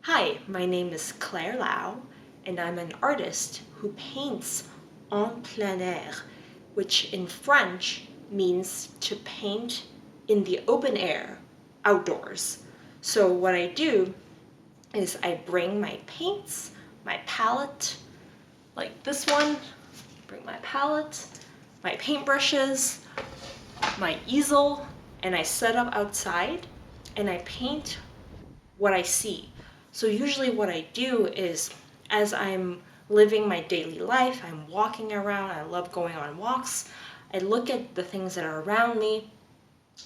Hi, my name is Claire Lau, and I'm an artist who paints en plein air, which in French means to paint in the open air, outdoors. So what I do is I bring my paints, my palette, like this one, bring my palette, my paintbrushes, my easel, and I set up outside and I paint what I see. So usually what I do is as I'm living my daily life, I'm walking around, I love going on walks, I look at the things that are around me.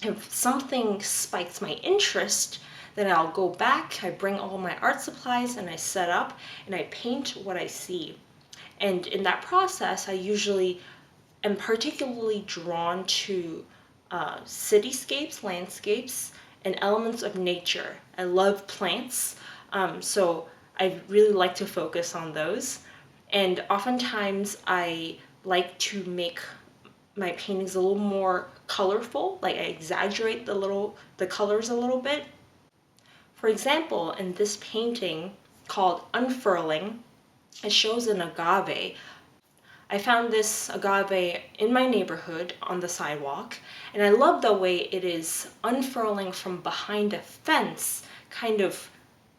If something spikes my interest, then I'll go back, I bring all my art supplies and I set up and I paint what I see. And in that process, I usually am particularly drawn to cityscapes, landscapes, and elements of nature. I love plants, so I really like to focus on those. And oftentimes I like to make my paintings a little more colorful, like I exaggerate the colors a little bit. For example, in this painting called Unfurling, it shows an agave. I found this agave in my neighborhood on the sidewalk, and I love the way it is unfurling from behind a fence, kind of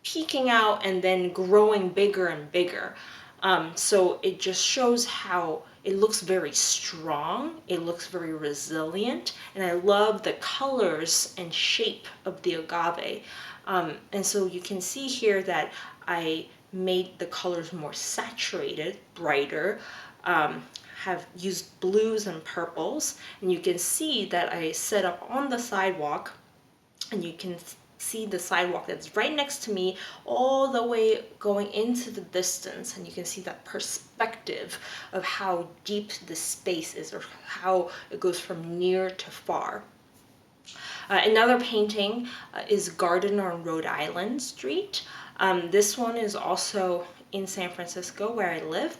peeking out and then growing bigger and bigger. So it just shows how it looks very strong, it looks very resilient, and I love the colors and shape of the agave. And so you can see here that I made the colors more saturated, brighter, have used blues and purples, and you can see that I set up on the sidewalk, and you can see the sidewalk that's right next to me all the way going into the distance, and you can see that perspective of how deep the space is or how it goes from near to far. Another painting is Garden on Rhode Island Street. This one is also in San Francisco where I live.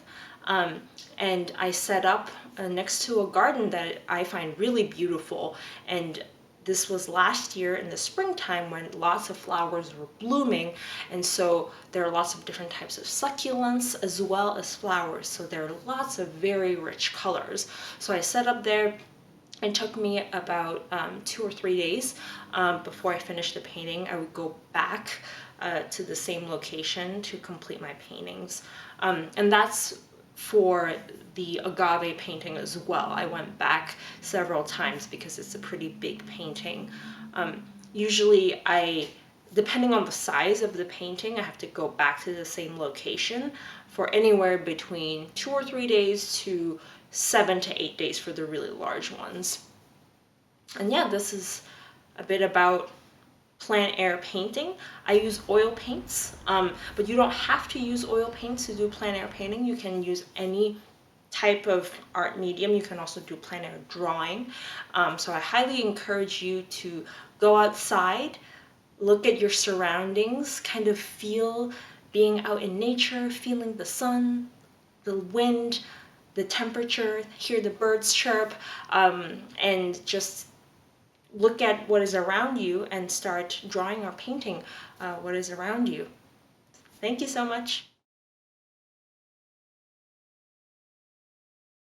And I set up next to a garden that I find really beautiful. And this was last year in the springtime when lots of flowers were blooming. And so there are lots of different types of succulents as well as flowers. So there are lots of very rich colors. So I set up there. It took me about 2 or 3 days before I finished the painting. I would go back to the same location to complete my paintings. And that's for the agave painting as well. I went back several times because it's a pretty big painting. Usually depending on the size of the painting, I have to go back to the same location for anywhere between 2 or 3 days to 7 to 8 days for the really large ones. And yeah, this is a bit about plein air painting. I use oil paints, but you don't have to use oil paints to do plein air painting. You can use any type of art medium. You can also do plein air drawing. So I highly encourage you to go outside, look at your surroundings, kind of feel being out in nature, feeling the sun, the wind, the temperature, hear the birds chirp, and just look at what is around you and start drawing or painting what is around you. Thank you so much.